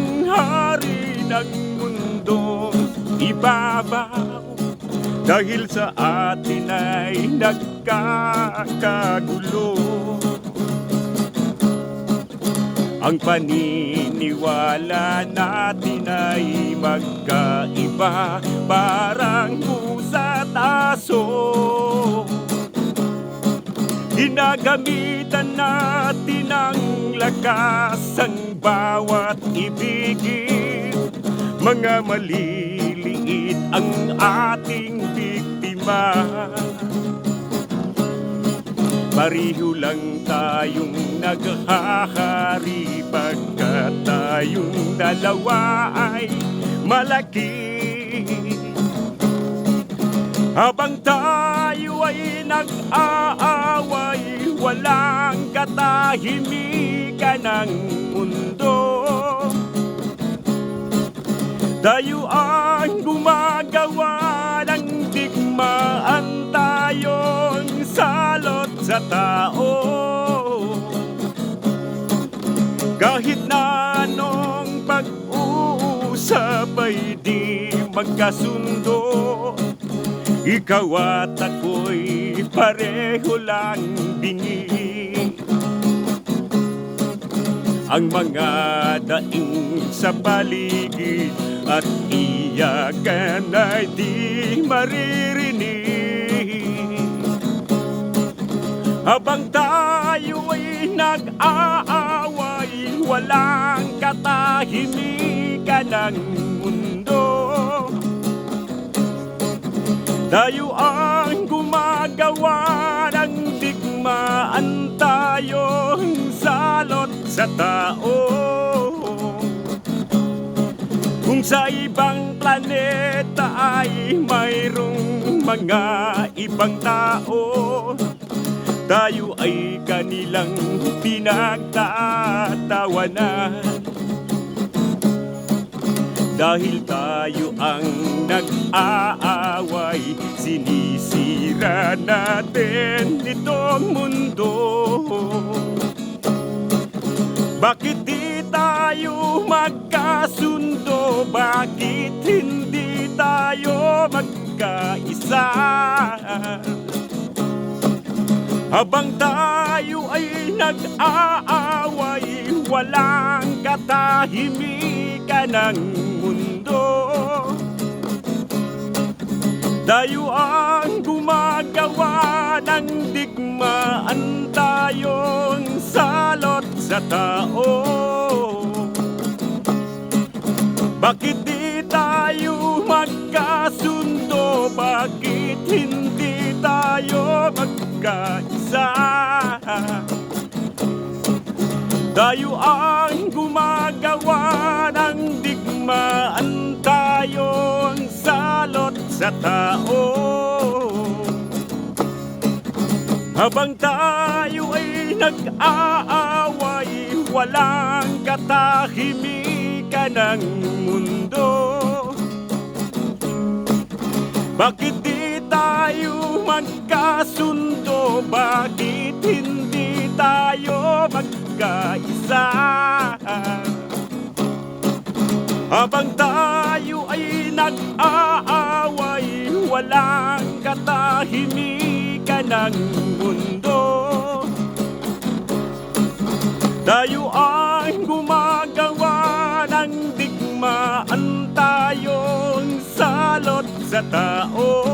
ang hari ng mundo ibabaw, dahil sa atin ay nagkakagulo. Ang paniniwala natin ay magkaiba, parang pusa't aso. Ginagamitan natin ang lakas, ang bawat ibigin. Mga maliliit ang ating biktima. Pareho lang tayong naghahari, pagkat tayong dalawa ay malaki. Habang tayo ay nag-aaway, walang katahimikan ng mundo. Tayo ang gumagawa ng digmaan, tayong salot sa tao. Kahit na anong pag-uusap ay di magkasundo, ikaw at ako'y pareho lang bingi. Ang mga daing sa paligid at iyakan ay di maririnig. Habang tayo ay nag-aaway, walang katahimikan ng mundo. Tayo ang gumagawa ng digmaan, tayong salot sa tao. Kung sa ibang planeta ay mayroong mga ibang tao, tayo ay kanilang pinagtatawanan. Dahil tayo ang nag-aaway, sinisira natin itong mundo. Bakit di tayo magkasundo? Bakit hindi tayo magkaisa? Habang tayo ay nag-aaway, walang katahimikan ng mundo. Tayo ang gumagawa ng digmaan, tayong salot sa tao. Bakit di tayo magkasundo? Bakit hindi tayo magkaisa? Tayo ang gumagawa ng digmaan, tayong salot sa tao. Habang tayo ay nag-aaway, walang katahimikan ng mundo. Bakit di tayo magkasundo? Bakit hindi tayo magkaisa? Habang tayo ay nag-aaway, walang katahimikan ng mundo. Tayo ang gumagawa ng digmaan, tayong salot sa tao.